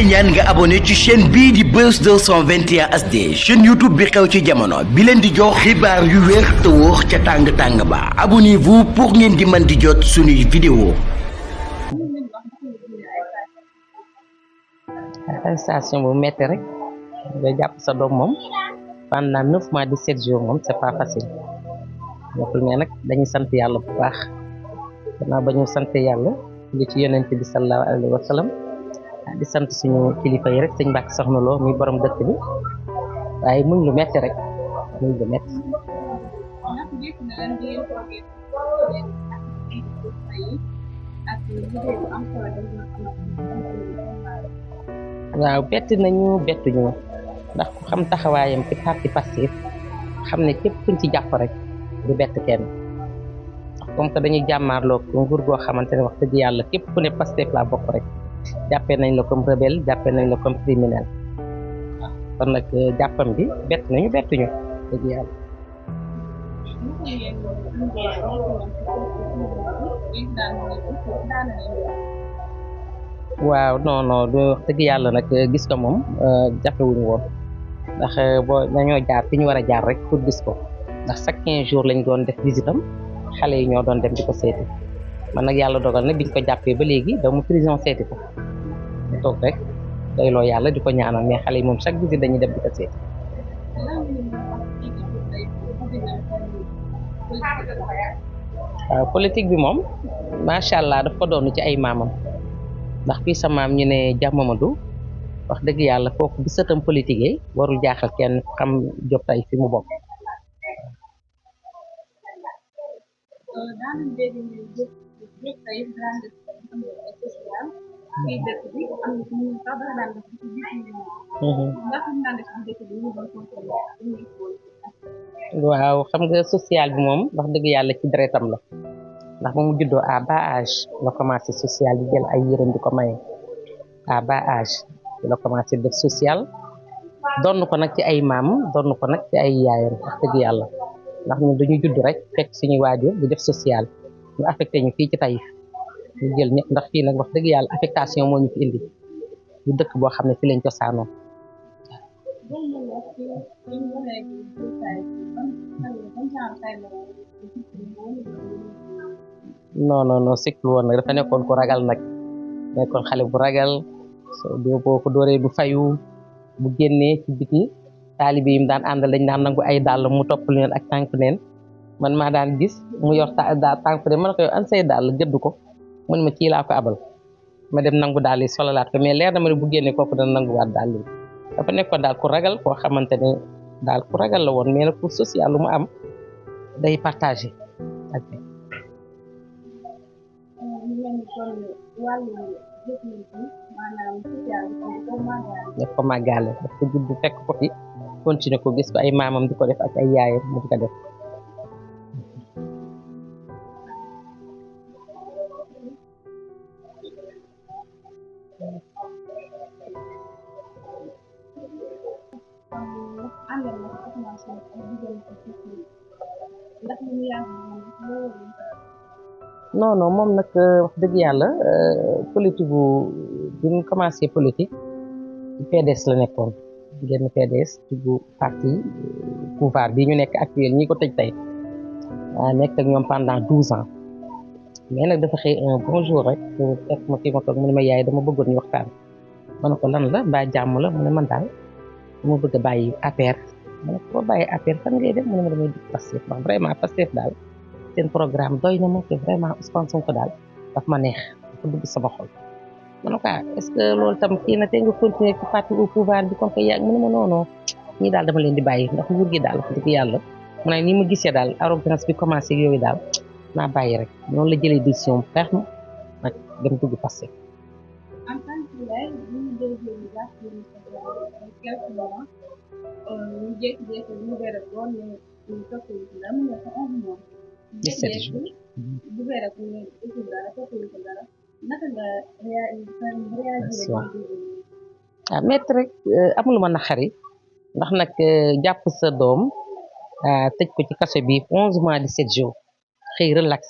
ñaan nga abonné ci chaîne bii di Buzz 221 HD chaîne YouTube bi xew ci jamono bi leen di jox xibaar yu wér te wóor ca tàng-tàng ba abonnez-vous pour ngeen di mën di jot suñuy vidéo. Arrestation bu metti rek nga jàpp sa doom moom pendant 9 mois 17 jours moom c'est pas facile mais nag dañuy sant yàlla bu baax gannaaw ba ñu sant yàlla li ci yonent bi sallallahu alayhi wa sallam di sant suñu kilifa yi rek sëñ Mbàkke Soxna Lo muy borom dëkk bi waaye muñ lu metti rek muñ lu metti waaw bett nañu bettuñu ndax ku xam taxawaayam ci parti Pastef xam ne képp kuñ ci jàpp rek du bett kenn ndax comme que dañuy jàmmaarloo ko nguur goo xamante ne wax dëgg yàlla képp ku ne Pastef laa bokk rek jàppee nañ la comme rebelle jàppee nañ la comme criminel kon nag jàppam bi bett nañu bettuñu dëgg yàlla. waaw non non du wax dëgg yàlla nag gis ko moom jafewuñu woon ndax boo dañoo jaar fi ñu war a jaar rek pour gis ko ndax chaque 15 jours lañ doon def visitam xale yi ñoo doon dem di ko seeti man nag yàlla dogal na biñ ko jàppee ba léegi doomu prison seeti ko ñu toog rek doyloo yàlla di ko ñaanal mais xale yi moom chaque visite dañuy dem di ko seeti. waaw politique bi moom macha allah daf ko doon ci ay maamam ndax fii sa maam ñu ne Dia Mamadou wax dëgg yàlla kooku bi sëtam politique warul jaaxal kenn xam Diop Taïf fi mu bokk. waaw xam nga social bi moom wax dëgg yàlla ci deretam la ndax ba mu juddoo à bas âge la commencé social di jël ay yërëm di ko maye à bas âge la commencé def social donn ko nag ci ay maam donn ko nag ci ay yaayam wax dëgg yàlla ndax ñun dañu judd rek fekk suñuy waajur di def social ñu affecté ñu fii ci Taïf ñu jël ñëpp ndax fii nag wax dëgg yàlla affectation moo ñu fi indi ñu dëkk boo xam ne fi lañ cosaanoo. non non non sikkul woon nag dafa nekkoon ku ragal nag nekkoon xale bu ragal boo ko dooree du fayu bu génnee ci biti taalibe yi mu daan àndal dañ daan nangu ay dàll mu topp leen ak tànk neen man maa daan gis mu yor tànk neen man ko yow an say dàll gëdd ko mun ma kii laa ko abal ma dem nangu daal yi sololaat ko mais leer na ma ne bu génnee kooku dana nanguwaat daal yi dafa nekkoon daal ku ragal koo xamante ne daal ku ragal la woon mais nag pour social lu mu am day partagé ak daf ko màggaale daf ko judd fekk ko fi continuer ko gis ko ay maamam di ko def ak ay yaayam mu di ko def. non non moom nag wax dëgg yàlla politique bi mu commencé politique PDS la nekkoon génn PDS bu parti pouvoir bi ñu nekk actuel ñi ko tëj tey nekk ak ñoom pendant 12 ans mais nag dafa xëy un bon jour rek fekk ma fi ma toog mu ne ma yaay dama bëggoon ñu waxtaan ma ne ko lan la mbaa jàmm la mu ne man daal dama bëgg a bàyyi APR ma ne ko boo bàyyi APR fan ngay dem mu ne ma damay dugg Pastef wax vraiment Pastef daal seen programme doy na ma te vraiment Ousmane Sonko daal daf ma neex dafa dugg sama xol ma ne ko est-ce que loolu tam kii na te nga continuer ci parti au pouvoir bi comme que yaa mu ne ma non non ñii daal dama leen di bàyyi ndax nguur gi daal wax dëgg yàlla mu ne ni ma gisee daal arrogance bi commencé yooyu daal naa bàyyi rek noonu la jëlee décision ferme nag dem dugg Pastef. ah métti rek amul ma naqari ndax nag jàpp sa doom tëj ko ci kaso bi 11 mois 17 jours xëy relax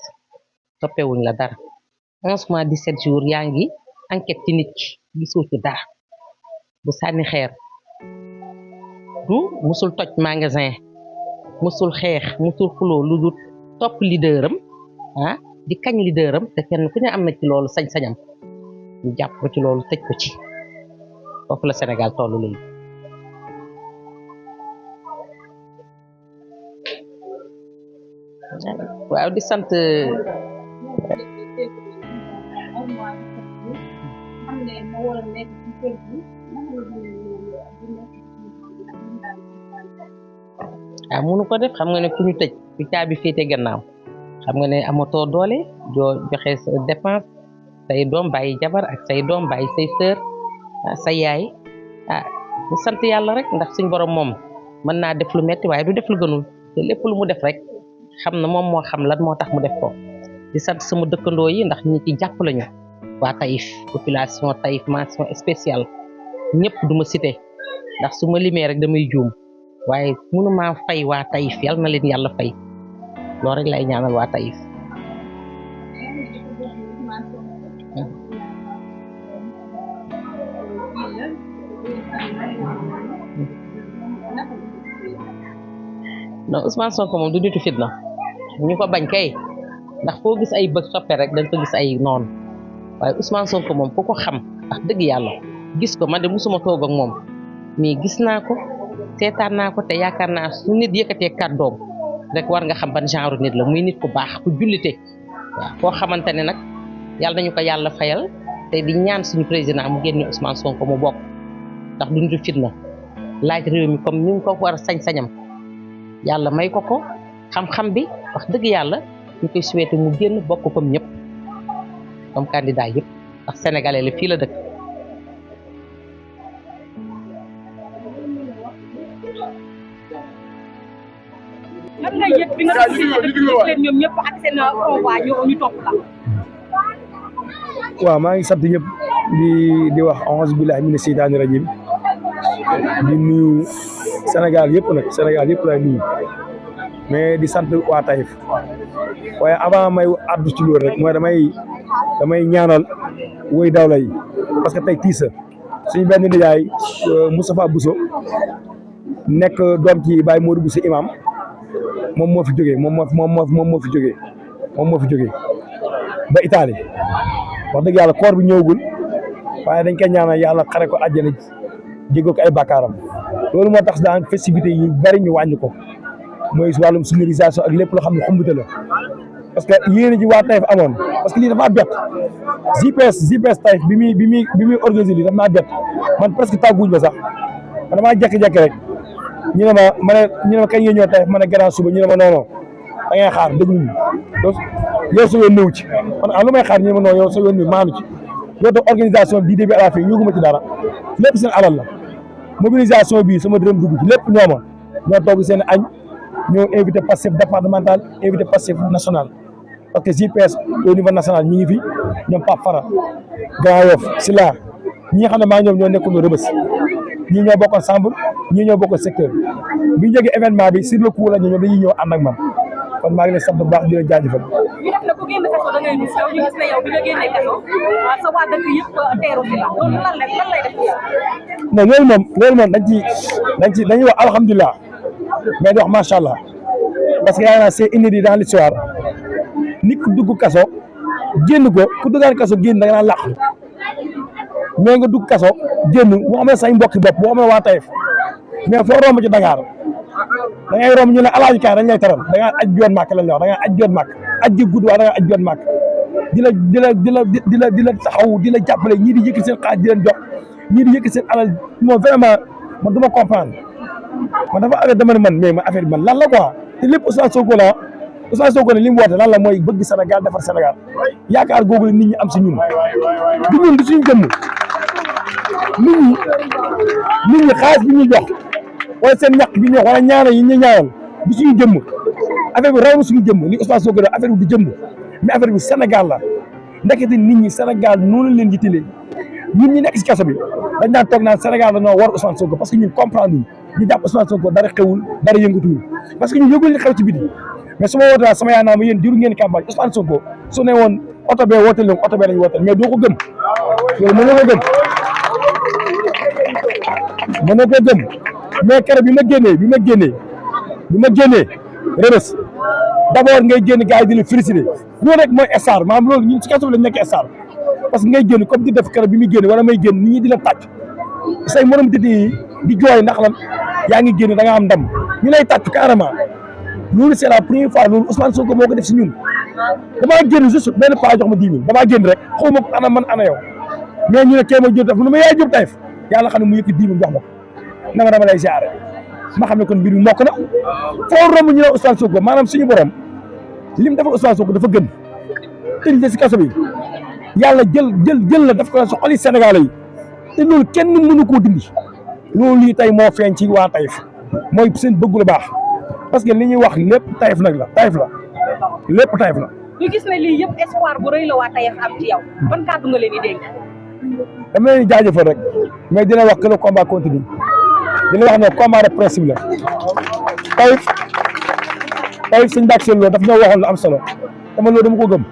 toppewuñ la dara 11 mois 17 jours yaa ngi enquête ci nit ki gisoo ci dara du sànni xeer du musul toj magasin musul xeex musul xuloo lu dul topp leaderam di kañ leaderam te kenn ku ne am na ci loolu sañ-sañam ñu jàpp ko ci loolu tëj ko ci foofu la Sénégal tollu léegi. waaw di sant mënu ko def xam nga ne ku ñu tëj ku caabi féete gannaaw xam nga ne amatoo doole joo joxe sa dépense say doom bàyyi jabar ak say doom bàyyi say sœur sa yaay ñu sant yàlla rek ndax suñ borom moom mën naa def lu metti waaye du def lu gënul te lépp lu mu def rek xam na moom moo xam lan moo tax mu def ko di sant sama dëkkandoo yi ndax ñi ci jàpp lañu waa Taïf population Taïf mention spéciale ñëpp du ma cité ndax su ma limee rek damay juum waaye mënuma fay waa Taïf yal na leen yàlla fay loolu rek lay ñaanal waa Taïf. non Ousmane Sonko moom du nitu fitna ñu ko bañ kay ndax foo gis ay bëgg soppe rek dañ ko gis ay noonu waaye Ousmane Sonko moom ku ko xam wax dëgg yàlla gis ko man de musuma toog ak moom mais gis naa ko seetaan naa ko te yaakaar naa su nit yëkkatee kàddoom rek war nga xam ban genre nit la muy nit ku baax ku jullite waaw koo xamante ne nag yàlla nañu ko yàlla fayal te di ñaan suñu président mu génne Ousmane Sonko mu bokk ndax du nitu fitna laaj réew mi comme ni mu ko war a sañ-sañam yàlla may ko ko xam-xam bi wax dëgg yàlla ñu koy souhaité mu génn bokk comme ñëpp comme candidat yëpp ndax sénégalais la fii la dëkk. lan ngay yëg bi nga leen ñoom ñëpp ak seen convoi ñu topp la. waaw maa ngi sant ñëpp di wax auzu billahi mina seytaani rajim di nuyu Sénégal yëpp nag Sénégal yëpp lay nuyu mais di sant waa Taïf waaye avant may addu ci loolu rek mooy damay ñaanal woy dawla yi parce que tey tiisa suñu benn nijaay Moustapha Bousso nekk doom ci Baye Modou Bousso imam moom moo fi jógee moom moo fi jógee ba Italie wax dëgg yàlla koor bi ñëwagul waaye dañ koy ñaanal yàlla xare ko àjjana jégal ko ay bàkkaaram loolu moo tax daan festivité yu bari ñu wàññi ko mooy wàllum sonorisation ak lépp loo xam ne xumbute la parce que yéen ji waa Taïf amoon parce que lii dafa bett GPS Taïf bi muy organisé lii dafa maa bett man presque tàgguñ ma sax man damaa jékki-jékki rek ñu ne ma kañ ngeen ñëw Taïf ma ne gannaaw suba ñu ne ma non da ngay xaar déglu ñu yow sa yoon nëw ci man lu may xaar ñu ne ma non yow sa yoon nëw maanu ci loolu tax organisation bi début à la fin yëguma ci dara lépp seen alal la mobilisation bi sama dërëm dugg ci lépp ñoo togg seen añ ñoo invité Pastef départemental invité Pastef national parce que GPS au niveau national ñi ngi fi ñoom Pape Fara Grand Yoff Sila ñi nga xam ne maa ñoom ñoo nekkoon Rebeuss ñii ñoo bokkoon chambre ñii ñoo bokkoon secteur bi ñu jógee événement bi sur le coup la ñoom dañuy ñëw ànd ak man kon maa ngi leen sant bu baax di leen jaajëfal. ñu def na ku génn kaso da ngay gis yow ñu gis ne yow bi nga génnee kaso sa waa dëkk yëpp teeru si la loolu lan lay def non loolu moom dañuy wax alhamdulilah mais di wax macha allah parce que yaakaar naa c'est inédit dans l'histoire nit ku dugg kaso génn ko ku duggaan kaso génn da nga naan làqu mais nga dugg kaso génn boo xam ne say mbokki bopp boo xam ne waa Taïf mais foo romb ci Dakar da ngay romb ñu ne alaaji kaay dañ lay teral da ngaa aj joon màkk lañ la wax da ngaa aj joon màkk aj ji gudd waa da ngaa aj joon màkk di la taxaw di la jàppale ñii di yëkkati seen xaalis di leen jox ñii di yëkkati seen alal moom vraiment man du ma comprendre man dafa affaire dama ne man mais man affaire bi man lan la quoi te lépp Ousmane Sonko ne li mu woote lan la mooy bëgg Sénégal defar Sénégal yaakaar googu la nit ñi am si ñun du ñun du suñu jëmm nit ñi xaalis bi ñuy jox wala seen ñàkk bi ñu wax wala ñaanal yi ñu ñaanal du suñu jëmm affaire bi raw na suñu jëmm li Ousmane Sonko def affaire bi du jëmm mais affaire bi Sénégal la ndekete nit ñi Sénégal noonu leen jittilee ñun ñi nekk si kaso bi dañ daan toog naan Sénégal dañoo war Ousmane Sonko parce que ñun comprendre ñu jàpp Ousmane Sonko dara xewul dara yëngatuwul parce que ñun yëgul li xew ci biti mais su ma wootee sama yaa naa ma yéen diiru ngeen campagne Ousmane Sonko su ne woon oto bee wooteel leen oto bee lañ wooteel mais doo ko gëm loolu mën nga ko gëm mën na ko gëm mais keroog bi ma génnee Rebeuss d'abord ngay génn gars yi di la féliciter loolu rek mooy star maanaam loolu ñun ci kaso bi lañ nekk star parce que ngay génn comme di def keroog bi muy génn wala may génn nit ñi di la tàcc say morom titi yi di jooy ndax lan yaa ngi génn da nga am ndam ñu lay tàcc carrément loolu c'est la première fois loolu Ousmane Sonko moo ko def si ñun damaa génn juste benn paa jox ma 10 000 damaa génn rek xaw ma ana man ana yow mais ñu ne kee ma Diop Taïf mu ne ma yaay Diop Taïf yàlla xam ne mu yëkk 10 000 jox ma na ma dama lay ziare ma xam ne kon mbir mi mokk na foo romb ñu ne Ousmane Sonko maanaam suñu borom lim defal Ousmane Sonko dafa gën tëj la si kaso bi yàlla jël la daf ko si xoli Sénégalais yi te loolu kenn mënu koo dindi loolu lii tey moo feeñ ci waa Taïf mooy seen bëgg lu baax parce que li ñuy wax lépp Taïf nag la Taïf la lépp Taïf la. ñu gis ne lii yëpp espoir bu rëy la waa Taïf am ci yow ban kàddu nga leen di dénk. dama leen di jaajëfal rek mais dina wax que le combat continue dina wax ne combat de principe la Taïf suñu bàq seen loolu daf ñoo waxoon lu am solo dama loolu dama ko gëm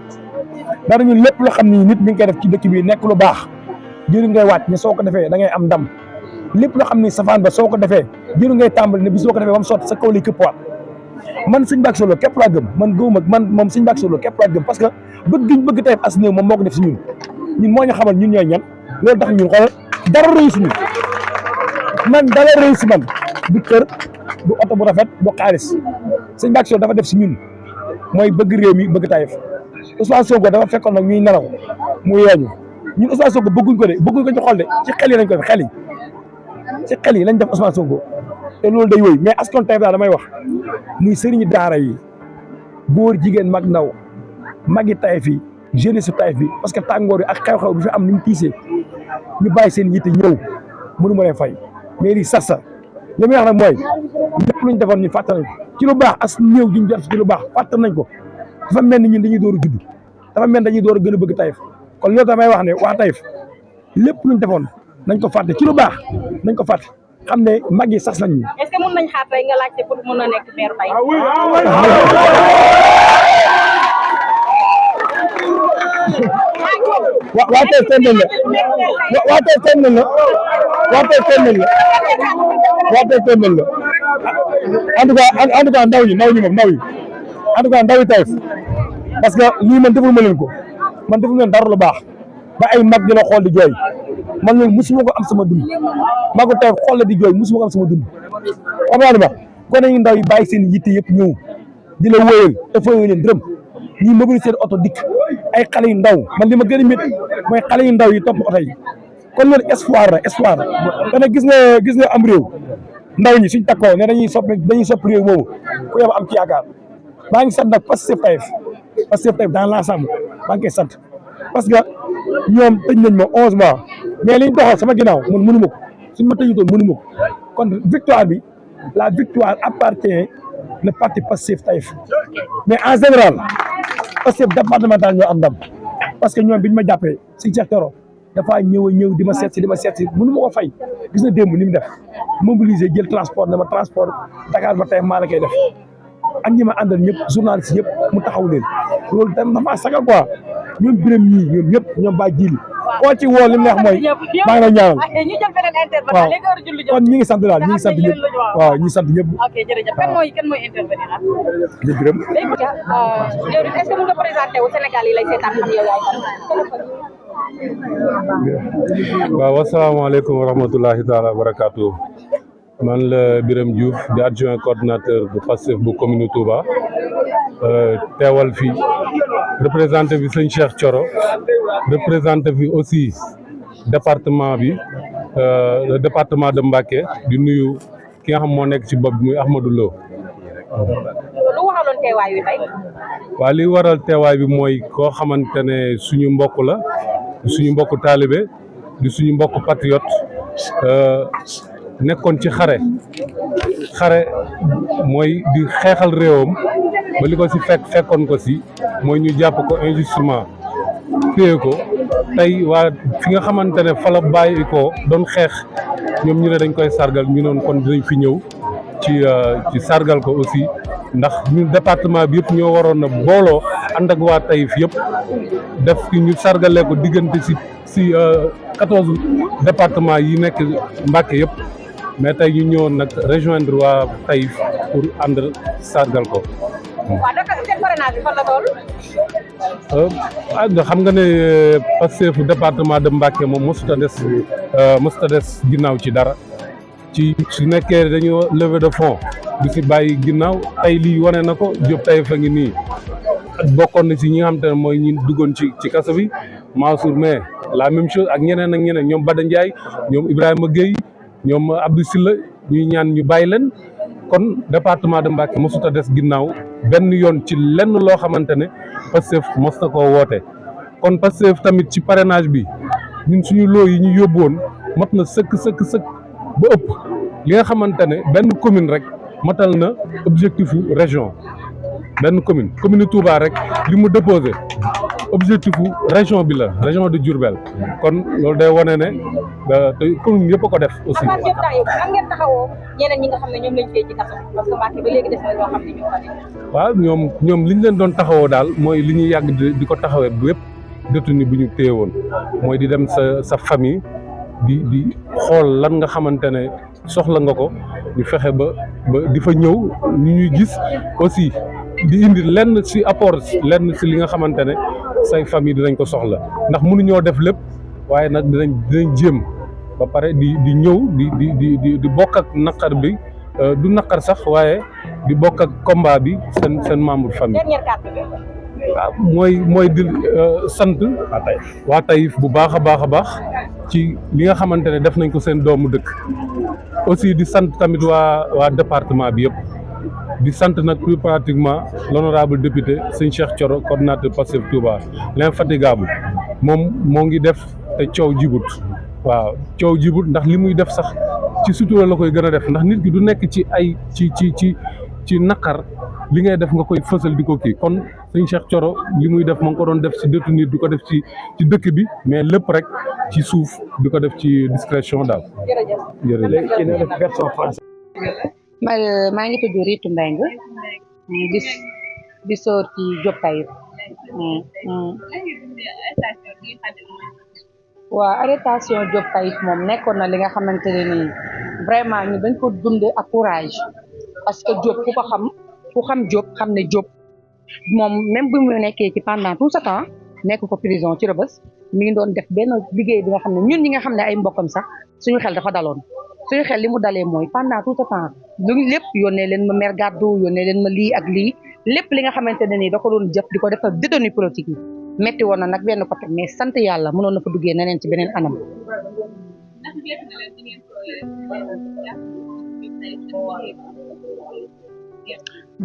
dara ñun lépp loo xam ni nit mi ngi koy def ci dëkk bi nekk lu baax jëru ngay wàcc ne soo ko defee da ngay am ndam lépp loo xam ni safaan ba soo ko defee jëru ngay tàmbali ne bis soo ko defee ba mu sotti sa kaw lay këppwaat man suñu bàq seen loolu képp laa gëm man gëwuma man moom suñu bàq seen loolu képp laa gëm parce que bëgg giñ bëgg Taïf as néew moom moo ko def si ñun moo ñu xamal ñun ñooy ñan loolu tax ñun xoolal dara réussi ñu man dara réussi man du kër du oto bu rafet du xaalis sëñ Mbacke Sow dafa def si ñun mooy bëgg réew mi bëgg Taïf Ousmane Sonko dafa fekkoon nag ñuy nelaw mu yeeñu ñun Ousmane Sonko bëgguñ ko ci xol de ci xel yi lañ ko def ci xel yi lañ def Ousmane Sonko te loolu day wéy mais askan Taïf daal damay wax muy sëriñu daara yi góor jigéen mag ndaw magi Taïf yi jeunesse su Taïf bi parce que tàngoor yi ak xew-xew bi fi am ni mu tiisee ñu bàyyi seen yitte ñëw mënu ma leen fay mais lii sassa li muy wax nag mooy lépp luñ defoon ñu fàtte nañ ko ci lu baax as néew ji ñu jot ci lu baax fàtte nañ ko dafa mel ni ñun dañuy door a judd dafa mel ni dañuy door a gën a bëgg Taïf kon loolu damay wax ne waa Taïf lépp luñ defoon nañ ko fàtte ci lu baax nañ ko fàtte xam ne mag yi sas nañ ñu. est-ce que mën nañ xaar tey nga laajte pour mën a nekk maire Taïf. waa Taïf teel nañ la waa Taïf teel nañ la waa Taïf teel nañ la waa Taïf teel nañ la en tout cas ndaw yi moom ndaw yi en tout cas ndaw yi Taïf parce que lii man deful ma leen ko man deful leen dara lu baax ba ay mag di la xool di jooy man loolu musuma ko am sama dund magu Taïf xool la di jooy musuma ko am sama dund xam nga ma kon nañu ndaw yi bàyyi seen yitte yëpp ñëw di la wóyal te fooyoo leen dërëm ñi mobiliser seen oto dikk ay xale yu ndaw man li ma gën a métti mooy xale yu ndaw yi topp oto yi kon loolu espoir te nag gis nga am réew ndaw ñi suñ takkoo ne dañuy soppi réew moomu ku yow am ci yaakaar maa ngi sant nag Pastef Taïf dans l'ensemble maa ngi koy sant parce que ñoom tëj nañ ma 11 mois mais liñ doxal sama ginnaaw man mënu ma ko suñ ma tëjutoon mënu ma ko kon victoire bi la victoire appartient le parti Pastef Taïf mais en général Pastef départemental ñoo am ndam parce que ñoom biñ ma jàppee si Cheikh Thioro dafa ñëw di ma seet si mënu ma ko fay gis na démb ni mu def mobiliser jël transport ne ma transport Dakar ba Taïf maa la koy def ak ñi ma àndal ñëpp journaliste yëpp mu taxaw leen loolu tam dafa sagal quoi ñoom Birame ñii ñoom ñëpp ñoom ba jili koo ci woo li mu neex mooy maa ngi la ñaanal waaw kon ñi ngi sant daal ñi ngi sant ñëpp waaw ñi sant ñëpp. ok jërëjëf kan mooy intervenir ah. di Birame. est-ce que mën nga présenté wu Sénégal yi lay seetaan xam yow yaay kan. waaw asalaamaaleykum wa rahmatulahi taala wa barakaatu. man la Birame Diouf di adjoint coordinateur bu Pastef bu commune Touba teewal fi représenté fi sëñ Cheikh Thioro représenté fi aussi département bi le département de Mbacké di nuyu ki nga xam moo nekk ci bopp bi muy Ahmadou Lo. lu waraloon teewaay wi tey. waaw li waral teewaay bi mooy koo xamante ne suñu mbokk la suñu mbokk taalibe di suñu mbokk patriote nekkoon ci xare mooy di xeexal réewam ba li ko si fekkoon ko si mooy ñu jàpp ko injustement téye ko tey waa fi nga xamante ne fa la bàyyi ko doon xeex ñoom ñu ne dañ koy sargal ñu noonu kon dinañ fi ñëw ci sargal ko aussi ndax ñun département bi yëpp ñoo waroon na booloo ànd ak waa Taïf yëpp def ki ñu sargalee ko diggante si 14 département yi nekk Mbacké yëpp mais tey ñu ñëwoon nag rejoindre waa Taïf pour ànd sargal ko. waaw naka seen parrainage bi fan la toll. nga xam nga ne Pastef département de Mbacké moom mosut a des ginnaaw ci dara ci su nekkee dañu levée de fonds du si bàyyi ginnaaw tey lii wane na ko Diop Taïf a ngi nii bokkoon na si ñi nga xam te ne mooy ñi duggoon ci kaso bi Mansour mais la même chose ak ñeneen ñoom Bada Ndiaye ñoom Ibrahima Gueye ñoom Abdou Silla ñuy ñaan ñu bàyyi leen kon département de Mbacké mosut a des ginnaaw benn yoon ci lenn loo xamante ne Pastef mos na koo woote kon Pastef tamit ci parrainage bi ñun suñu loo yi ñu yóbbu woon mat na sëkk ba ëpp li nga xamante ne benn commune rek matal na objectifu région benn commune Touba rek li mu déposé objectifu région bi la région de Diourbel kon loolu day wane ne te commune yëpp a ko def aussi. nan ngeen taxawoo ñeneen ñi nga xam ne ñoom lañ téye ci kaso parce que Mbacké ba léegi des na ñoo xam ne ñoo fa nekk. waaw ñoom li ñu leen doon taxawoo daal mooy li ñuy yàgg di ko taxawee bu yëpp détenu bu ñu téye woon mooy di dem sa famille di xool lan nga xamante ne soxla nga ko ñu fexe ba di fa ñëw ñu ñuy gis aussi di indi lenn ci apport lenn ci li nga xamante ne say famille dinañ ko soxla ndax mënuñoo def lépp waaye nag dinañ jéem ba pare di ñëw di bokk ak naqar bi du naqar sax waaye di bokk ak combat bi seen membre famille. waaw mooy di sant waa Taïf bu baax a baax ci li nga xamante ne def nañ ko seen doomu dëkk aussi di sant tamit waa département bi yëpp di sant nag plus pratiquement l'honorable député sëñ Cheikh Thioro coordinateur Pastef Touba l'infatigable moom moo ngi def te coow jibut waaw coow jibut ndax li muy def sax ci sutura la koy gën a def ndax nit ki du nekk ci ay ci naqar li ngay def nga koy fësal di ko kii kon sëñ Cheikh Thioro li muy def ma ngi ko doon def ci détenu di ko def ci dëkk bi mais lépp rek ci suuf di ko def ci discrétion daal. jërëjëf. maa ngi tudd Ritu Mbengue di soor ci Diop Taïf. waaw arrestation Diop Taïf moom nekkoon na li nga xamante ne nii vraiment ñu dañ ko dundee ak courage parce que Diop ku xam Diop xam ne Diop moom même bi mu nekkee ci pendant tout ce temps nekk ko prison ci Rebeuss mi ngi doon def benn liggéey bi nga xam ne ñun ñi nga xam ne ay mbokkam sax suñu xel dafa daloon suñu xel li mu dalee mooy pendant tout ce temps lu lépp yónnee leen ma mer gàddu yónnee leen ma lii ak lii lépp li nga xamante ne nii da ko doon jëf di ko defal détenu politique yi metti woon na nag benn côté mais sant yàlla mënoon na fa duggee neneen ci beneen anam.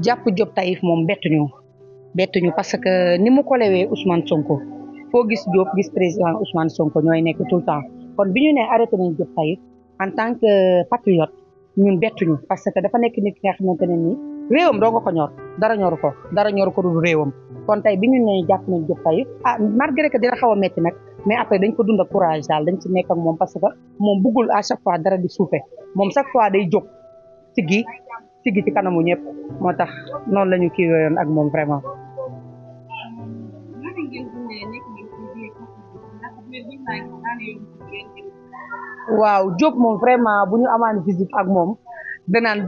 jàpp Diop Taïf moom bettuñu parce que ni mu ko lewee Ousmane Sonko foo gis Diop gis président Ousmane Sonko ñooy nekk tout le temps kon bi ñu nee arrêté nañ Diop Taïf en tant que patriote ñun bettuñu parce que dafa nekk nit ki nga xamante ne nii réewam doo nga ko ñor dara ñoru ko dul réewam kon tey bi ñu nee jàpp nañ Diop Taïf malgré que dina xaw a metti nag mais après dañ ko dund ak courage daal dañ ci nekk ak moom parce que moom bëggul à chaque fois dara di suufe moom chaque fois day jóg siggi ci kanamu ñëpp moo tax noonu la ñu kii yoon ak moom vraiment. waaw Diop moom vraiment bu ñu amaan visite ak moom danaan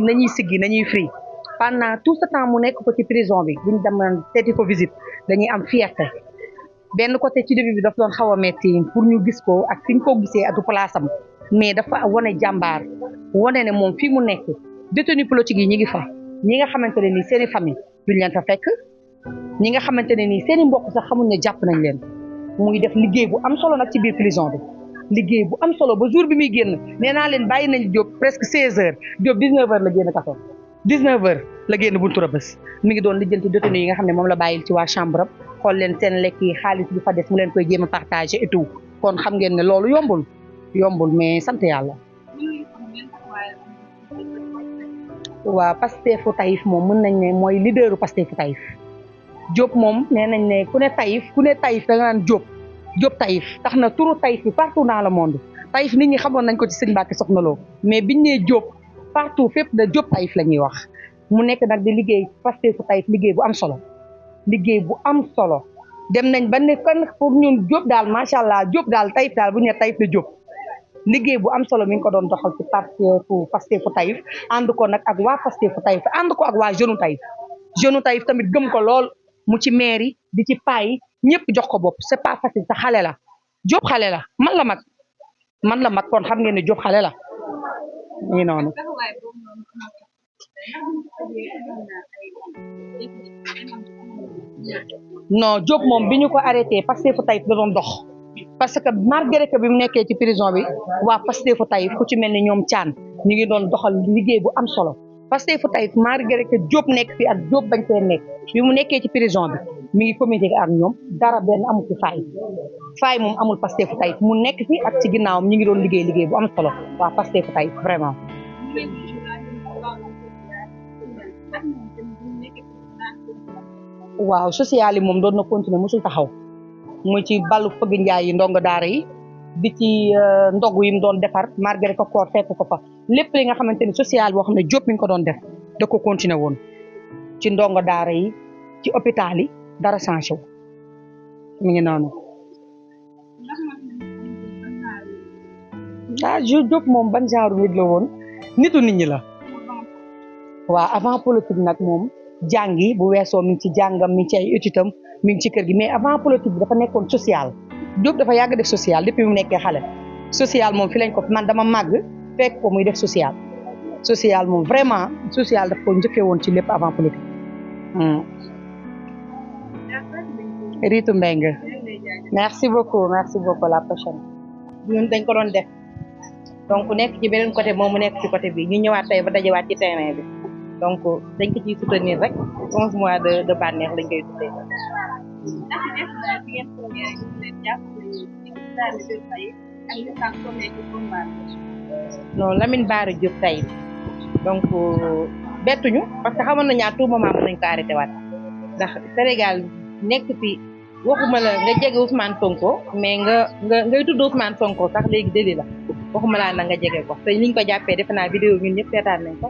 nañuy siggi nañuy free pendant tout ce temps mu nekk ko ci prison bi bu ñu demoon seeti ko visite dañuy am fierté benn côté ci début bi daf doon xaw a metti pour ñu gis ko ak fi ñu ko gisee atu place am mais dafa wane jàmbaar wane ne moom fii mu nekk détenu politique yi ñi ngi fa ñi nga xamante ne nii seeni famille duñ leen fa fekk ñi nga xamante ne nii seeni mbokk sax xamuñ ne jàpp nañ leen muy def liggéey bu am solo nag ci biir prison bi liggéey bu am solo ba jour bi muy génn nee naa leen bàyyi nañ Diop presque 16 heures Diop 19 heures la génn kaso 19 heures la génn buntu Rebeuss mi ngi doon lijjanti détenu yi nga xam ne moom la bàyyil ci waa chambre am xool leen seen lekk yi xaalis bi fa des mu leen koy jéem a partagé et tout kon xam ngeen ne loolu yombul mais sant yàlla. waa Pastefu Taïf moom mën nañ ne mooy leaderu Pastefu Taïf Diop moom nee nañ ne ku ne Taïf da nga naan Diop Taïf tax na turu Taïf bi partout dans le monde Taïf nit ñi xamoon nañ ko ci sëñ Mbacke Soxna Lo mais biñ nee Diop partout fépp de Diop Taïf la ñuy wax mu nekk nag di liggéey Pastefu Taïf liggéey bu am solo dem nañ ba ne kon pour ñun Diop daal macha allah Diop daal Taïf daal bu ñu nee Taïf de Diop liggéey bu am solo mi ngi ko doon doxal ci Pastef Taïf ànd ko nag ak waa Pastef Taïf ànd ko ak waa jeune Taïf tamit gëm ko lool mu ci mairie di ci payi ñëpp jox ko bopp c'est pas facile te xale la Diop xale la man la mag kon xam ngeen ne Diop xale la ñu noonu non Diop moom bi ñu ko arrêté Pastef Taïf da doon dox parce que malgré que bi mu nekkee ci prison bi waa Pastef Taïf ku ci mel ni ñoom Thian ñu ngi doon doxal liggéey bu am solo Pastef Taïf malgré que Diop nekk fi ak Diop bañ fee nekk bi mu nekkee ci prison bi mi ngi communiqué ak ñoom dara benn amu ci faay moom amul Pastef Taïf mu nekk fi ak ci ginnaawam ñu ngi doon liggéey bu am solo waa Pastef Taïf vraiment. waaw social yi moom doon na continuer musul taxaw muy ci ballu fëgg njaay yi ndongo daara yi di ci ndogu yi mu doon defar malgré que koor fekk ko fa lépp li nga xamante ni social boo xam ne Diop mi ngi ko doon def da ko continuer woon ci ndongo daara yi ci hôpital yi dara changé wu mi ngi noonu. Diop moom ban genre nit la woon nitu nit ñi la waaw avant politique nag moom. jàngi bu weesoo mi ngi ci jàngam mi ngi ci ay études mi ngi ci kër gi mais avant politique bi dafa nekkoon social Diop dafa yàgg def social depuis mu nekkee xale social moom fi lañ ko man dama màgg fekk ko muy def social moom vraiment social daf ko njëkkee woon ci lépp avant politique. Ritu Mbengue merci beaucoup la prochaine ñun dañ ko doon def donc nekk ci beneen côté moom mu nekk ci côté bi ñu ñëwaat tey ba dajewaat ci terrain bi. donc dañ ko ciy soutenir rek 11 mois de bànneex lañ koy tuddee. non Lamine Bara Diop Taïf donc bettuñu parce que xamoon nañu à tout moment mën nañ ko arrêté waat ndax Sénégal nekk fi waxuma la nga jege Ousmane Sonko mais ngay tudd Ousmane Sonko sax léegi déli la waxuma laa na nga jege ko te liñ ko jàppee defe naa vidéo ñun ñëpp seetaan nañ ko.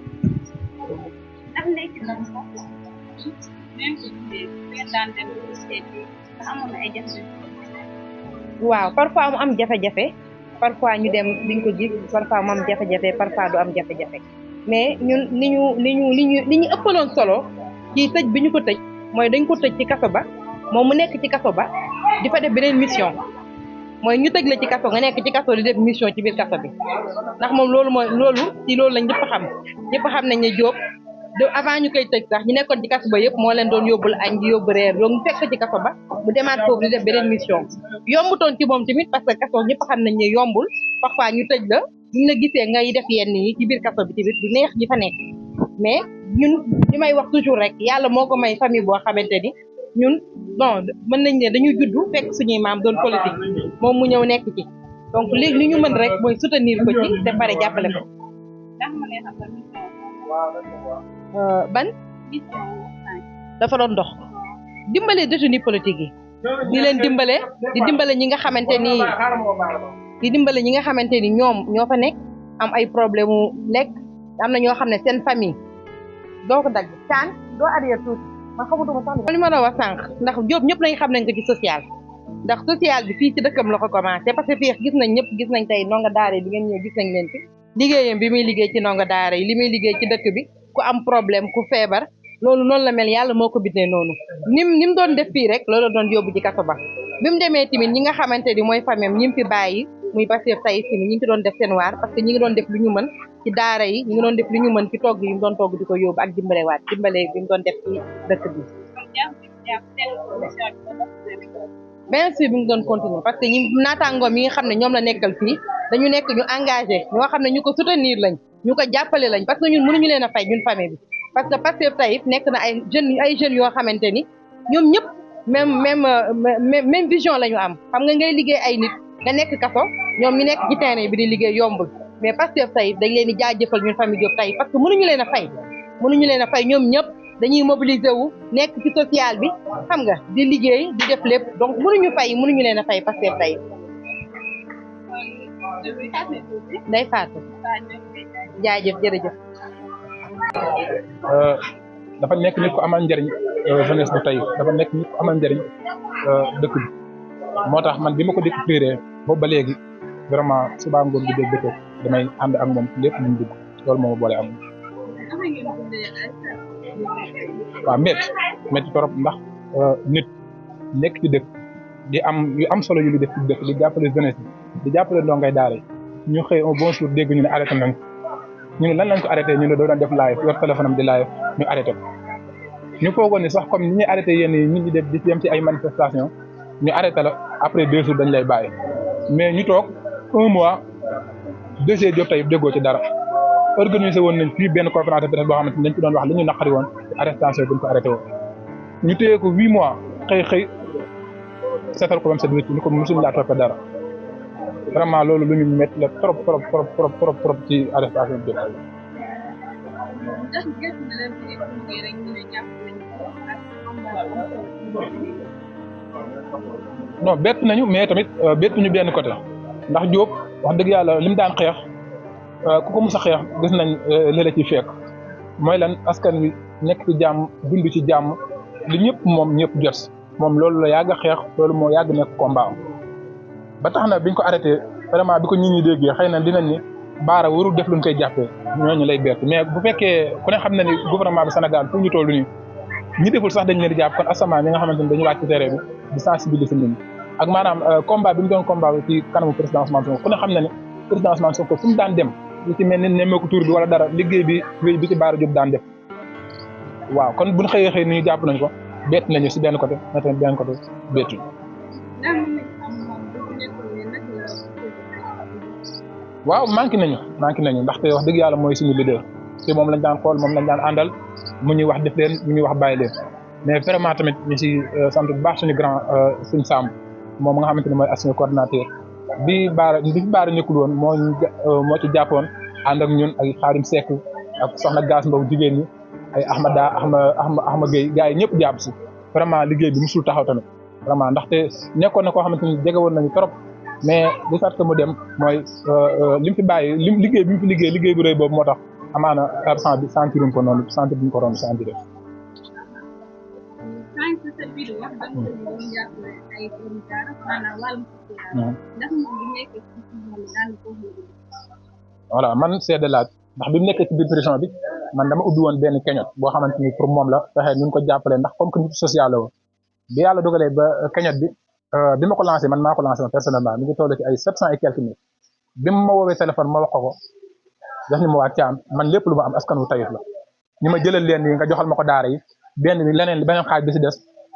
waaw parfois mu am jafe-jafe parfois ñu dem diñ ko gis parfois mu am jafe-jafe parfois du am jafe-jafe mais ñun li ñu ëppaloon solo ci tëj bi ñu ko tëj mooy dañ ko tëj ci kaso ba moom mu nekk ci kaso ba di fa def beneen mission mooy ñu tëj la ci kaso nga nekk ci kaso di def mission ci biir kaso bi ndax moom loolu lañ ñëpp xam nañ ne Diop avant ñu koy tëj sax ñu nekkoon ci kaso ba yëpp moo leen doon yóbbul añ di yóbbu reer donc ñu fekk ci kaso ba mu demaat foofu di def beneen mission yombutoon ci moom tamit parce que kaso ñëpp xam nañ ne yombul parfois ñu tëj la ñu la gisee ngay def yenn yi ci biir kaso bi tamit du neex ñi fa nekk mais ñun li may wax toujours rek yàlla moo ko may famille boo xamante ni ñun bon mën nañ ne dañuy juddu fekk suñuy maam doon politique moom mu ñëw nekk ci donc léegi li ñu mën rek mooy soutenir ko ci te pare jàppale ko. ban dafa doon dox dimbale détenu politique yi di leen dimbale ñi nga xamante ni ñoom ñoo fa nekk am ay problème mu lekk am na ñoo xam ne seen famille doo ko dagg kaan doo arrière tuuti man xamutuma sax li ma doon wax sànq ndax Diop ñëpp nañ xam nañ ko ci social ndax social bi fii ci dëkkam la ko commencé parce que fii gis nañ tey ndongo daara yi bi ngeen ñëw gis nañ leen fi liggéeyam bi muy liggéey ci ndongo daara yi li muy liggéey ci dëkk bi ku am problème ku feebar loolu noonu la mel yàlla moo ko bindee noonu ni mu doon def fii rek loolu doon yóbbu ci kaso ba bi mu demee tamit ñi nga xamante ni mooy famille ñi mu fi bàyyi muy Pastef Taïf ñi ngi fi doon def seen waar parce que ñi ngi doon def lu ñu mën ci daara yi ñi ngi doon def lu ñu mën ci togg yi mu doon togg di ko yóbbu ak dimbale bi mu doon def ci dëkk bi bien sûr bi mu doon continuer parce que ñi naataangoom yi nga xam ne ñoom la nekkal fii dañu nekk ñu engagé ñoo xam ne ñu ko soutenir lañ ñu ko jàppale lañ parce que ñun mënuñu leen a fay ñun famille bi parce que Pastef Taïf nekk na ay jeunes yoo xamante ni ñoom ñëpp même vision la ñu am xam nga ngay liggéey ay nit nga nekk kaso ñoom ñu nekk ci terrain bi di liggéey yombul mais Pastef Taïf dañ leen di jaajëfal ñun famille Diop Taïf parce que mënuñu leen a fay ñoom ñëpp dañuy mobiliser wu nekk ci social bi xam nga di liggéey di def lépp donc mënuñu leen a fay Pastef Taïf day faatu jaajëf jërëjëf dafa nekk nit ku amal njëriñ jeunesse bu Taïf dafa nekk nit ku amal njëriñ dëkk bi moo tax man bi ma ko découvrir boobu ba léegi vraiment suba ngoon bi dégg bëccëg damay ànd ak moom lépp luñ dugg loolu moo ma boole am. waaw métti trop ndax nit nekk ci dëkk di am yu am solo yu li def ci dëkk di jàppale jeunesse bi di jàppale ndongay daara ñu xëy un bon jour dégg ñu ne arrêté nañ ñu ne lan lañ ko arrêté ñu ne doo doon def live yor téléphone am di live ñu arrêté ko ñu foogoon ni sax comme ni ñuy arrêté yenn yi nit ñi def di dem ci ay manifestation ñu arrêté la après 2 jours dañ lay bàyyi mais ñu toog 1 mois 2 heures jot tey déggoo ci dara organisé woon nañ fii benn conférence de presse boo xamante ni dañ ci doon wax li ñu naqari woon ci arrestation bi ñu ko arrêté woon ñu téye ko 8 mois xëy seetal ko bam set wécc ni ko musuñ laa toppee dara vraiment loolu lu ñu métti la trop ci arrestation bi. non bett nañu mais tamit bettuñu benn côté ndax Diop wax dëgg yàlla li mu daan xeex ku ko mus a xeex gis nañ li la ci fekk mooy lan askan wi nekk ci jàmm dund ci jàmm li ñëpp jot moom loolu la yàgg a xeex loolu moo yàgg nekk combat am ba tax na biñ ko arrêté vraiment bi ko nit ñi déggee xëy na dinañ ni Bara warul def luñ koy jàppee ñooñu lay bett mais bu fekkee ku ne xam na ni gouvernement bi Sénégal fu ñu toll nii ñi deful sax dañ leen di jàpp kon asamaan ñi nga xamante ni dañu wàcc ci terrain bi di sensibiliser nit ñi ak maanaam combat bi mu doon combat ci kanamu président Ousmane Sonko ku ne xam na ne président Ousmane Sonko fu mu daan dem lu ci mel ni nemmeeku tur bi wala dara liggéey bi wéy bi ci Bara Diop daan def waaw kon buñ xëyee ni ñu jàpp nañ ko bett nañu si benn côté na tamit benn côté bettuñ waaw manqué nañu ndaxte wax dëgg yàlla mooy suñu leader te moom lañ daan xool moom lañ daan àndal mu ñuy wax def leen mu ñuy wax bàyyi leen mais vraiment tamit ñu si sant bu baax suñu grand suñu Samb moom nga xamante ne mooy suñu coordinateur bi Bara nekkul woon moo ci jàppoon ànd ak ñun ay Xaadim Seck ak soxna Gaas Mbow jigéen ñi ay Ahmad Gueye gars yi ñëpp jàpp si vraiment liggéey bi musul taxaw tamit vraiment ndaxte nekkoon na koo xamante ni jege woon nañu trop mais li tax que mu dem mooy li mu fi bàyyi liggéey bi mu fi liggéey bu rëy boobu moo tax amaana absent bi sentiruñ ko noonu sentir bi ñu ko doon sentir. voilà man seede laaj ndax bi mu nekkee ci biir prison bi man dama ubbi woon benn cagnotte boo xamante ni pour moom la fexe ñu ko jàppale ndax comme que nit social la woon bi yàlla dogalee ba cagnotte bi ma ko lancé man maa ko lancé woon personnellement mi ngi toll ci ay 700 et quelques mille bi ma woowee téléphone ma wax ko daf ni ma waa Thiam man lépp lu ma am askan wu Taïf la ñi ma jëlal leen nii nga joxal ma ko daara yi beneen xaaj bi si des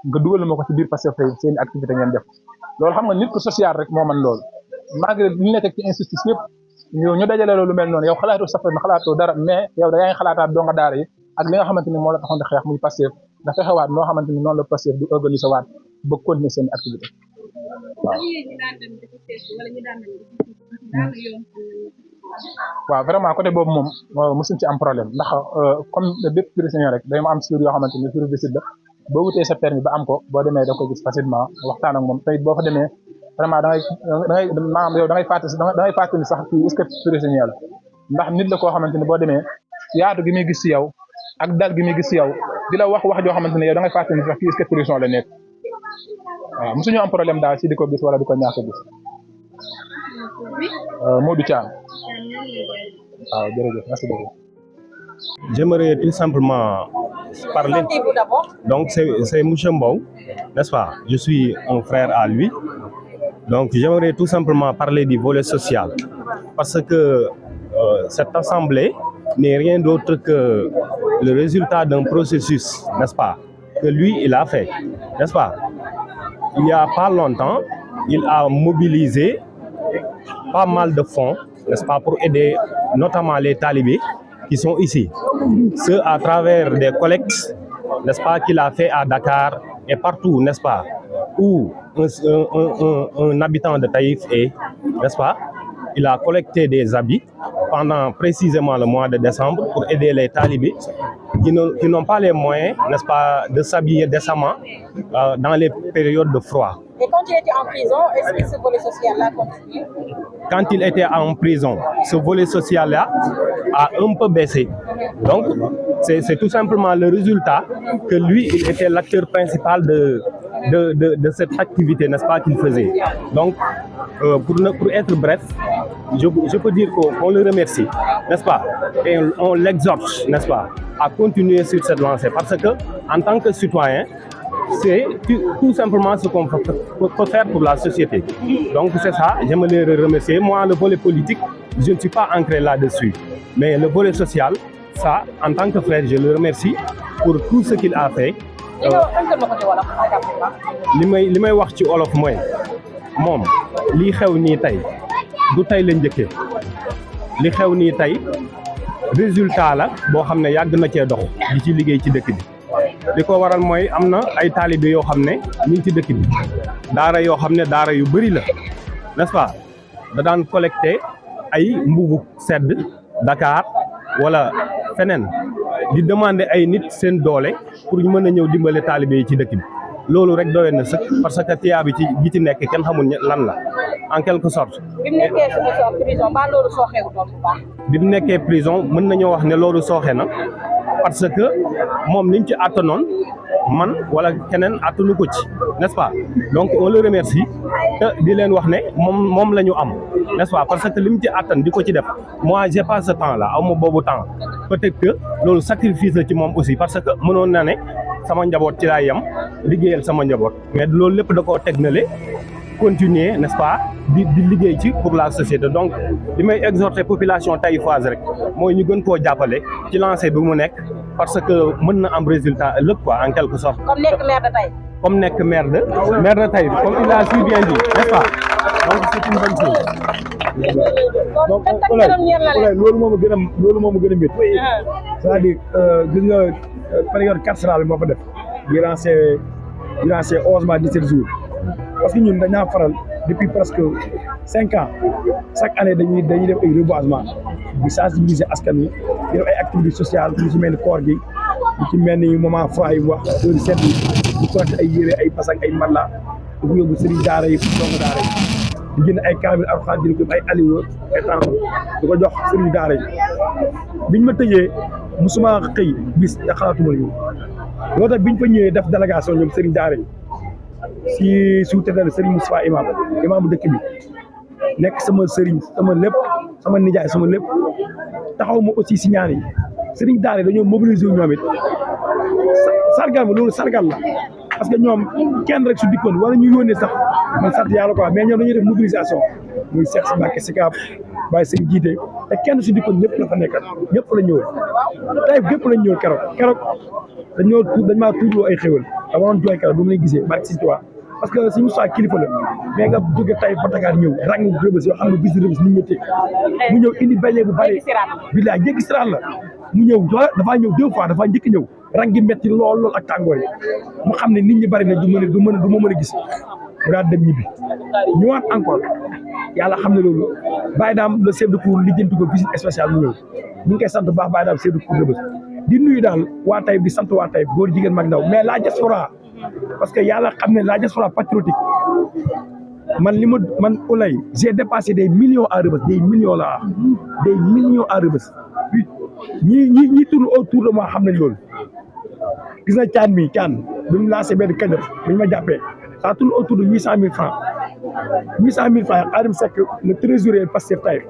nga dugal ma ko ci biir Pastef Taïf seen activité ngeen def loolu xam nga nit ku social rek moo man loolu malgré li nekk ci injustice yëpp ñu dajale loolu mel noonu yow xalaatoo safar ma xalaatoo dara mais yow da yaa ngi xalaataat doo nga daara yi ak li nga xamante ni moo la taxoon di xeex muy Pastef nga fexewaat noo xamante ni noonu la Pastef di organiser waat ba continuer seen activité waaw vraiment côté boobu moom mosuñ ci am problème ndax comme bépp prisonnier rek dañu am sur yoo xamante ni sur visite la boo wutee sa permis ba am ko boo demee da ko gis facilement waxtaan ak moom tamit boo fa demee vraiment da ngay fàttali sax kii est-ce que prisonnier la ndax nit la koo xamante ni boo demee yaatu gi muy gis ci yow ak dal gi muy gis ci yow di la wax joo xamante ne yow da ngay fàttali sax kii est-ce que prison la nekk waaw mosuñu am problème daal si di ko gis wala di ko ñàkk a gis Modou Thiam waaw jërëjëf merci beaucoup. J'aimerais tout simplement parler. Donc c'est Monsieur Mbow, n'est-ce pas? Je suis un frère à lui. Donc j'aimerais tout simplement parler du volet social parce que cette assemblée n'est rien d'autre que le résultat d'un processus, n'est-ce pas, que lui il a fait, n'est-ce pas? Il y a pas longtemps, il a mobilisé pas mal de fonds, n'est-ce pas, pour aider notamment les talibés qui sont ici. Ce à travers des collectes, n'est-ce pas, qu'il a fait à Dakar et partout, n'est-ce pas, où un habitant de Taïf est, n'est-ce pas, il a collecté des habits pendant précisément le mois de décembre pour aider les talibés qui n'ont pas les moyens, n'est-ce pas, de s'habiller décemment dans les périodes de froid. Et quand il était en prison, est-ce que ce volet social-là continue? Quand il était en prison, ce volet social-là a un peu baissé. Donc, c'est tout simplement le résultat que lui, il était l'acteur principal de cette activité, n'est-ce pas, qu'il faisait. Donc, pour être bref, je peux dire qu'on le remercie, n'est-ce pas? Et on l'exhorte, n'est-ce pas, à continuer sur cette lancée. Parce que, en tant que citoyen, c'est tout simplement ce qu'on peut faire pour la société. Donc c'est ça, j'aimerais le remercier. Moi, le volet politique, je ne suis pas ancré là-dessus. Mais le volet social, ça, en tant que frère, je le remercie pour tout ce qu'il a fait. li may wax ci olof mooy moom lii xew nii tey du tey la njëkkee li xew nii tey résultat la boo xam ne yàgg na cee dox di ci liggéey ci dëkk bi li ko waral mooy am na ay taalibe yoo xam ne ñu ngi ci dëkk bi daara yoo xam ne daara yu bëri la n'est-ce pas da daan collecté ay mbubu sedd Dakar wala feneen di demander ay nit seen doole pour ñu mën a ñëw dimbale taalibe yi ci dëkk bi loolu rek doyoon na sëkk parce que tiyaa bi ci nekk kenn xamul lan la en quelque sorte. bi mu nekkee prison ba loolu sooxeewul doon bu baax. bi mu nekkee prison mën nañoo wax ne loolu sooxe na parce que moom liñ ci àttanoon man wala keneen attanu ko ci n'est-ce pas donc on le remercie te di leen wax ne moom la ñu am n'est-ce pas parce que lim ci àttan di ko ci def moi j'ai pas ce temps là aw ma boobu temps peut-être que loolu sacrifice la ci moom aussi parce que mënoon na ne sama njaboot ci laay yem liggéeyal sama njaboot mais loolu lépp da koo teg na le continuer n'est-ce pas di liggéey ci pour la société donc li may exhorter population taïfoise rek mooy ñu gën koo jàppale ci lancé bi mu nekk parce que mën na am résultat ëllëg quoi en quelque sorte. comme nekk maire de Taïf. comme nekk maire de Taïf comme il a si bien dit n'est-ce pas donc c'est une bonne chose. donc loolu moo ma gën a métti c'est-à-dire gis nga période carcérale moo fa def durant ces 11 mois 17 jours parce que ñun dañaa faral depuis presque 5 ans chaque année dañuy def ay reboisement di sensibiliser askan wi di def ay activités sociales lu ci mel ni koor gi lu ci mel ni moment froid yi wax heure sedd yi di collecté ay yére ay basak ay matelas di ko yóbbu sëriñ daara yi donga daara yi di jënd ay kaamil alxuraan di ko ay aliwa ay temps di ko jox sëriñ daara yi biñ ma tëjee musuma xëy bis te xalaatuma ñëw loolu tax biñ fa ñëwee def délégation ñoom sëriñ daara yi si sous tutelle sëriñ Moustapha imam dëkk bi nekk sama sëriñ sama lépp sama nijaay sama lépp taxaw ma aussi si ñaan yi sëriñ daara yi dañoo mobiliser ñoom it sargal ma loolu sargal la parce que ñoom kenn rek su dikkoon wala ñu yónnee sax man sant yàlla quoi mais ñoom dañuy def mobilisation muy Cheikh Mbacke Sikaab Baye Sëñ jiite te kenn su dikkoon ñëpp la fa nekkal ñëpp la ñëwal tey gépp lañ ñëwal keroog dañ maa tuutloo ay xéwal dama doon jooy keroog bu mu lay gisee barke Sëñ Tuubaa parce que suñu soit kilifa la mais nga jóge tay ba Dakar ñëw rang Rebeuss yoo xam ne bis Rebeuss ni mu méttee mu ñëw indi beñe bu bari bilaay jéggi siraan la mu ñëw dafaa ñëw 2 fois dafaa njëkk ñëw rang gi metti lool ak tàngoor yi mu xam ne nit ñi bari na du ma mën a gis mu daal dem ñibbi ñëwaat encore yàlla xam ne loolu Baye Dame le chef de cour lijjanti ko visite spéciale mu ñëw ñu ngi koy sant bu baax Baye Dame chef de cour Rebeuss di nuyu daal waa Taïf di sant waa Taïf góor jigéen mag ndaw mais la diaspora parce que yàlla xam ne la diaspora patriotique man Oulay j'ai dépassé des millions à Rebeuss des millions là des millions à Rebeuss ñi tourne autour de moi xam nañ loolu gis na caan bi mu lancé benn kañot bi ñu ma jàppee ça tourne autour de 800 000 francs Adim Seck le trésorier Pastef Taïf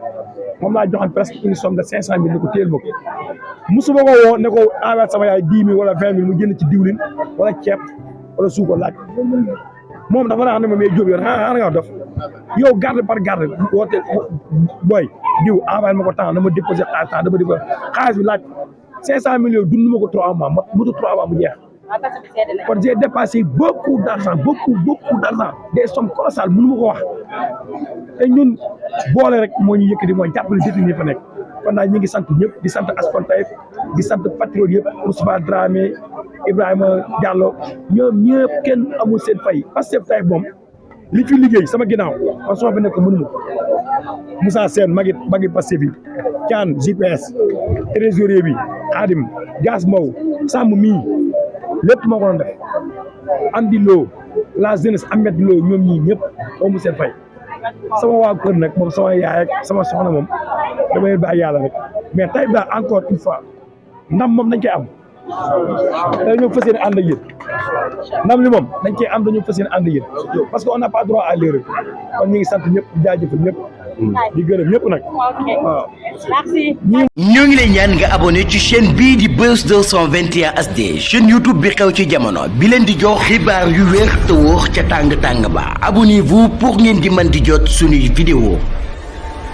moom laa joxoon presque une somme de 500 000 ne ko téyel ma ko musuma ko woo ne ko envoyé sama yaay 10 000 wala 20 000 mu jënd ci diwlin wala ceeb wala suukar laaj moom dafa naa xam ne moom Diop yow xanaa nga dof yow garde par garde woote booy diw envoyé ma ko temps dama déposé temps dama déposé xaalis bi laaj 500 millions dund ma ko 3 mois motu 3 mois mu jeex kon j'ai dépassé beaucoup d'argent des sommes colossales mënu ma ko wax te ñun boole rek moo ñu yëkkati mooy jàppale détenu fa nekk kon naa ñu ngi sant ñëpp di sant Askan Taïf di sant patriote yëpp Moustapha Dramé Ibrahima Diallo ñoom ñëpp kenn amul seen fay Pastef Taïf moom li fi liggéey sama ginnaaw man soo fa nekk mënu ma Moussa Sène magi Pastef yi Thian GPS trésorier bi Khadim Gas Mbow Samb mii lépp moo ko doon def Andi Lo la jeunesse Ahmed Lo ñoom ñii ñëpp amul seen fay sama waa kër nag moom sama yaay ak sama soxna moom dama leen bàyyi yàlla rek mais Taïf daal encore une fois ndam moom dañ koy am te ñoo fas yéene ànd ak yéen ndam li moom dañ cee am dañu fas yéene ànd yéen parce que on n'a pas droit à l'erreur kon ñu ngi sant ñëpp di jaajëfal ñëpp di gërëm ñëpp nag waaw merci. ñoo ngi lay ñaan nga abonné ci chaîne bii di Buzz 221 HD chaîne YouTube bi xew ci jamono bi leen di jox xibaar yu wér te wóor ca tàng tàng ba abonnez-vous pour ngeen di mën di jot suñuy vidéo